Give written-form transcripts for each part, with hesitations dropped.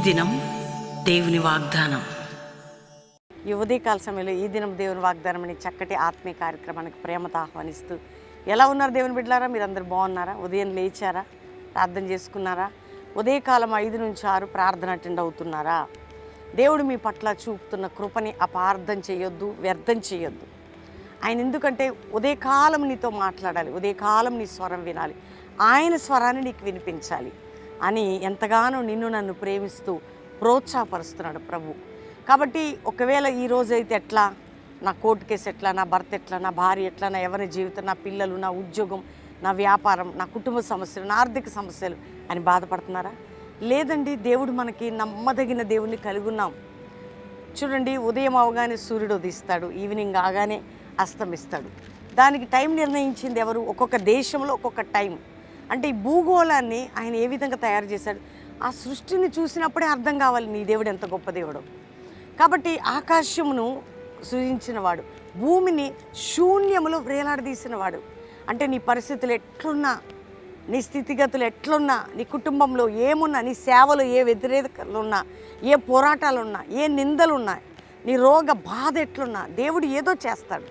దినం దేవుని వాగ్దానం. ఈ ఉదయకాల సమయంలో ఈ దినం దేవుని వాగ్దానం అనే చక్కటి ఆత్మీయ కార్యక్రమానికి ప్రేమతో ఆహ్వానిస్తూ, ఎలా ఉన్నారు దేవుని బిడ్డలారా? మీరందరూ బాగున్నారా? ఉదయం లేచారా? ప్రార్థన చేసుకున్నారా? ఉదయకాలం 5 నుంచి 6 ప్రార్థన అటెండ్ అవుతున్నారా? దేవుడు మీ పట్ల చూపుతున్న కృపని అపార్థం చేయొద్దు, వ్యర్థం చేయొద్దు. ఆయన ఎందుకంటే ఉదయకాలం నీతో మాట్లాడాలి, ఉదయకాలం నీ స్వరం వినాలి, ఆయన స్వరాన్ని నీకు వినిపించాలి అని ఎంతగానో నిన్ను నన్ను ప్రేమిస్తూ ప్రోత్సాహపరుస్తున్నాడు ప్రభు. కాబట్టి ఒకవేళ ఈ రోజైతే ఎట్లా, నా కోర్టు కేసు ఎట్లా, నా భర్త ఎట్లా, నా భార్య ఎట్లా, నా ఎవరి జీవితం, నా పిల్లలు, నా ఉద్యోగం, నా వ్యాపారం, నా కుటుంబ సమస్యలు, నా ఆర్థిక సమస్యలు అని బాధపడుతున్నారా? లేదండి, దేవుడు మనకి నమ్మదగిన దేవుణ్ణి కలిగి ఉన్నాం. చూడండి, ఉదయం అవగానే సూర్యుడు ఉదయిస్తాడు, ఈవినింగ్ ఆగానే అస్తమిస్తాడు. దానికి టైం నిర్ణయించింది ఎవరు? ఒక్కొక్క దేశంలో ఒక్కొక్క టైం. అంటే ఈ భూగోళాన్ని ఆయన ఏ విధంగా తయారు చేశాడు, ఆ సృష్టిని చూసినప్పుడే అర్థం కావాలి నీ దేవుడు ఎంత గొప్ప దేవుడు. కాబట్టి ఆకాశమును సృజించినవాడు, భూమిని శూన్యములో వేలాడదీసినవాడు. అంటే నీ పరిస్థితులు ఎట్లున్నా, నీ స్థితిగతులు ఎట్లున్నా, నీ కుటుంబంలో ఏమున్నా, నీ సేవలో ఏ వ్యతిరేకతలు ఉన్నా, ఏ పోరాటాలున్నా, ఏ నిందలున్నా, నీ రోగ బాధ ఎట్లున్నా, దేవుడు ఏదో చేస్తాడు.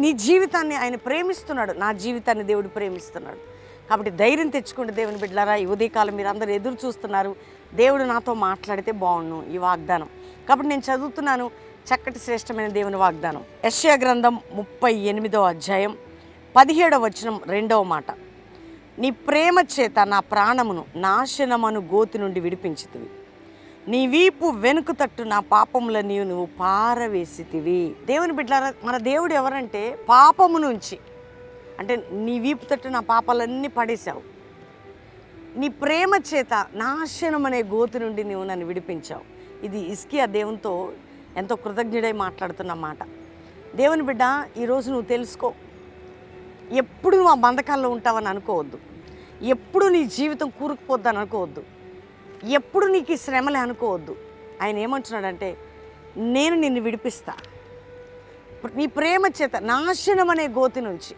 నీ జీవితాన్ని ఆయన ప్రేమిస్తున్నాడు, నా జీవితాన్ని దేవుడు ప్రేమిస్తున్నాడు. కాబట్టి ధైర్యం తెచ్చుకోండి దేవుని బిడ్డలారా. ఈ ఉదయకాలం మీరు అందరూ ఎదురు చూస్తున్నారు, దేవుడు నాతో మాట్లాడితే బాగుండు ఈ వాగ్దానం. కాబట్టి నేను చదువుతున్నాను చక్కటి శ్రేష్టమైన దేవుని వాగ్దానం. యెషయా గ్రంథం 38వ అధ్యాయం 17వ వచనం 2వ మాట. నీ ప్రేమ చేత నా ప్రాణమును నాశనమను గోతి నుండి విడిపించితివి, నీ వీపు వెనుక తట్టు నా పాపములని నువ్వు పారవేసితివి. దేవుని బిడ్డలారా, మన దేవుడు ఎవరంటే పాపము నుంచి, అంటే నీ వీపు తట్టు నా పాపాలన్నీ పడేశావు. నీ ప్రేమ చేత నాశనం అనే గోతి నుండి నువ్వు నన్ను విడిపించావు. ఇది హిజ్కియా దేవునితో ఎంతో కృతజ్ఞుడై మాట్లాడుతున్న మాట. దేవుని బిడ్డ, ఈరోజు నువ్వు తెలుసుకో, ఎప్పుడు నువ్వు ఆ బంధకాల్లో ఉంటావని అనుకోవద్దు, ఎప్పుడు నీ జీవితం కూరుకుపోద్దని అనుకోవద్దు, ఎప్పుడు నీకు ఈ శ్రమలే అనుకోవద్దు. ఆయన ఏమంటున్నాడంటే, నేను నిన్ను విడిపిస్తా. నీ ప్రేమ చేత నాశనం అనే గోతి నుంచి,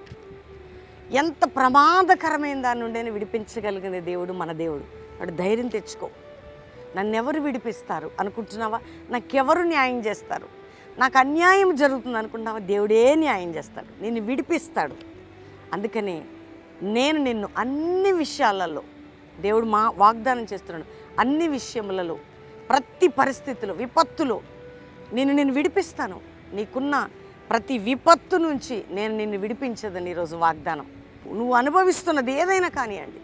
ఎంత ప్రమాదకరమైన దాని నుండి విడిపించగలిగిన దేవుడు మన దేవుడు. వాడు ధైర్యం తెచ్చుకో. నన్నెవరు విడిపిస్తారు అనుకుంటున్నావా? నాకెవరు న్యాయం చేస్తారు? నాకు అన్యాయం జరుగుతుంది అనుకుంటున్నావా? దేవుడే న్యాయం చేస్తాడు, నిన్ను విడిపిస్తాడు. అందుకని నేను నిన్ను అన్ని విషయాలలో, దేవుడు మా వాగ్దానం చేస్తున్నాడు, అన్ని విషయములలో, ప్రతి పరిస్థితిలో, విపత్తులో నేను విడిపిస్తాను. నీకున్న ప్రతి విపత్తు నుంచి నేను నిన్ను విడిపించదని ఈరోజు వాగ్దానం. నువ్వు అనుభవిస్తున్నది ఏదైనా కానివ్వండి,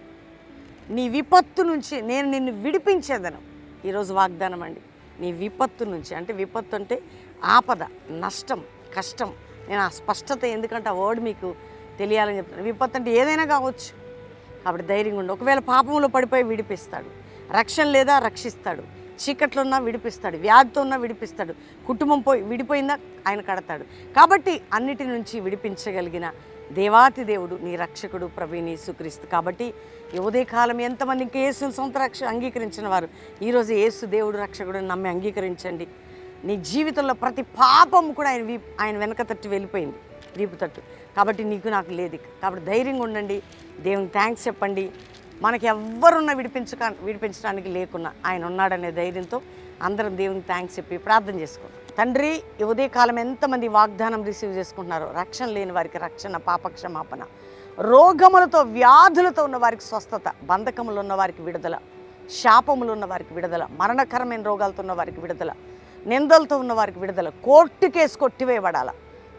నీ విపత్తు నుంచి నేను నిన్ను విడిపించేదను ఈరోజు వాగ్దానం అండి. నీ విపత్తు నుంచి, అంటే విపత్తు అంటే ఆపద, నష్టం, కష్టం. నేను ఆ స్పష్టత, ఎందుకంటే ఆ వర్డ్ మీకు తెలియాలని చెప్తాను. విపత్తు అంటే ఏదైనా కావచ్చు. కాబట్టి ధైర్యంగా ఉండు. ఒకవేళ పాపంలో పడిపోయి విడిపిస్తాడు, రక్షణ లేదా రక్షిస్తాడు, చీకట్లో ఉన్నా విడిపిస్తాడు, వ్యాధితో ఉన్నా విడిపిస్తాడు, కుటుంబం విడిపోయిందా ఆయన కడతాడు. కాబట్టి అన్నిటి నుంచి విడిపించగలిగిన దేవాతి దేవుడు నీ రక్షకుడు ప్రభువైన యేసుక్రీస్తు. కాబట్టి ఈ ఉదయకాలం ఎంతమంది ఇంకా యేసుని సొంత అంగీకరించిన వారు ఈరోజు యేసు దేవుడు రక్షకుడు నమ్మి అంగీకరించండి. నీ జీవితంలో ప్రతి పాపము కూడా ఆయన వెనక తట్టు వెళ్ళిపోయింది, వీపు తట్టు. కాబట్టి నీకు నాకు లేదు. కాబట్టి ధైర్యంగా ఉండండి, దేవునికి థ్యాంక్స్ చెప్పండి. మనకి ఎవ్వరున్నా విడిపించడానికి లేకున్నా ఆయన ఉన్నాడనే ధైర్యంతో అందరం దేవునికి థ్యాంక్స్ చెప్పి ప్రార్థన చేసుకోండి. తండ్రి, ఈ ఉదయకాలం ఎంతమంది వాగ్దానం రిసీవ్ చేసుకుంటున్నారో, రక్షణ లేని వారికి రక్షణ, పాపక్షమాపణ, రోగములతో వ్యాధులతో ఉన్న వారికి స్వస్థత, బంధకములు ఉన్న వారికి విడుదల, శాపములు ఉన్న వారికి విడుదల, మరణకరమైన రోగాలతో ఉన్న వారికి విడుదల, నిందలతో ఉన్న వారికి విడుదల, కోర్టు కేసు కొట్టివేయబడాల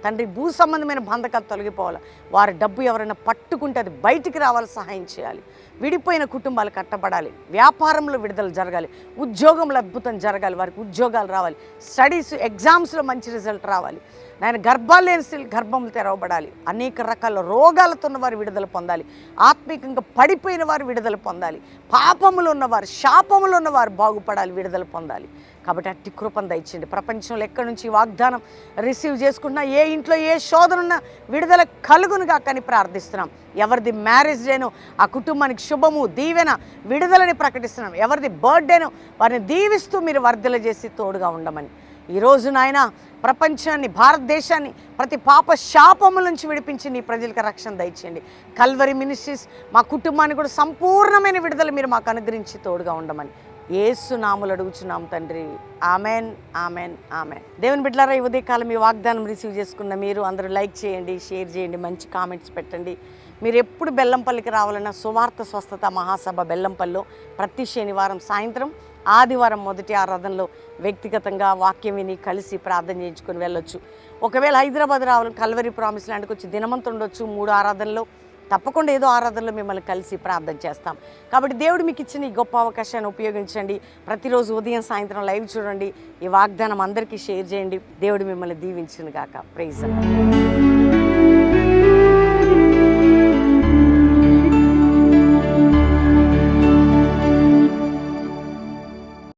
తండ్రి. భూ సంబంధమైన బంధకాలు తొలగిపోవాలి. వారి డబ్బు ఎవరైనా పట్టుకుంటే అది బయటికి రావాలి, సహాయం చేయాలి. విడిపోయిన కుటుంబాలు కట్టబడాలి, వ్యాపారంలో విడుదల జరగాలి, ఉద్యోగంలో అద్భుతం జరగాలి, వారికి ఉద్యోగాలు రావాలి, స్టడీస్ ఎగ్జామ్స్లో మంచి రిజల్ట్ రావాలి. ఆయన గర్భాలు లేని స్త్రీలు గర్భములు తెరవబడాలి. అనేక రకాల రోగాలతో ఉన్నవారు విడుదల పొందాలి, ఆత్మీయంగా పడిపోయిన వారు విడుదల పొందాలి, పాపములు ఉన్నవారు, శాపములు ఉన్నవారు బాగుపడాలి, విడుదల పొందాలి. కాబట్టి అట్టి కృపను దయచేయండి. ప్రపంచంలో ఎక్కడి నుంచి వాగ్దానం రిసీవ్ చేసుకుంటున్నా, ఏ ఇంట్లో ఏ శోధన ఉన్నా విడుదల కలుగునుగా కానీ ప్రార్థిస్తున్నాం. ఎవరిది మ్యారేజ్ డేనో ఆ కుటుంబానికి శుభము, దీవెన, విడుదలని ప్రకటిస్తున్నాం. ఎవరిది బర్త్డేనో వారిని దీవిస్తూ మీరు వర్ధల చేసి తోడుగా ఉండమని ఈరోజు నాయన ప్రపంచాన్ని, భారతదేశాన్ని ప్రతి పాప శాపముల నుంచి విడిపించి నీ ప్రజలకు రక్షణ దయచేయండి. కల్వరి మినిస్ట్రీస్ మా కుటుంబాన్ని కూడా సంపూర్ణమైన విడుదల మీరు మాకు అనుగ్రహించి తోడుగా ఉండమని యేసు నామములో అడుగుచున్నాం తండ్రి. Amen, amen, amen. దేవుని బిడ్డలారా, ఈ ఉదయకాలం మీ వాగ్దానం రిసీవ్ చేసుకున్న మీరు అందరూ లైక్ చేయండి, షేర్ చేయండి, మంచి కామెంట్స్ పెట్టండి. మీరు ఎప్పుడు బెల్లంపల్లికి రావాలన్నా సువార్త స్వస్థత మహాసభ బెల్లంపల్లిలో ప్రతి శనివారం సాయంత్రం, ఆదివారం మొదటి ఆరాధనలో వ్యక్తిగతంగా వాక్యం విని కలిసి ప్రార్థన చేయించుకొని వెళ్ళొచ్చు. ఒకవేళ హైదరాబాద్ రావాలని కల్వరి ప్రామిస్ ల్యాండ్కి వచ్చి దినమంతా ఉండొచ్చు. 3 ఆరాధనలో తప్పకుండా ఏదో ఆరాధనలో మిమ్మల్ని కలిసి ప్రార్థన చేస్తాం. కాబట్టి దేవుడు మీకు ఇచ్చిన ఈ గొప్ప అవకాశాన్ని ఉపయోగించండి. ప్రతిరోజు ఉదయం సాయంత్రం లైవ్ చూడండి. ఈ వాగ్దానం అందరికీ షేర్ చేయండి. దేవుడు మిమ్మల్ని దీవించును గాక. Praise the lord.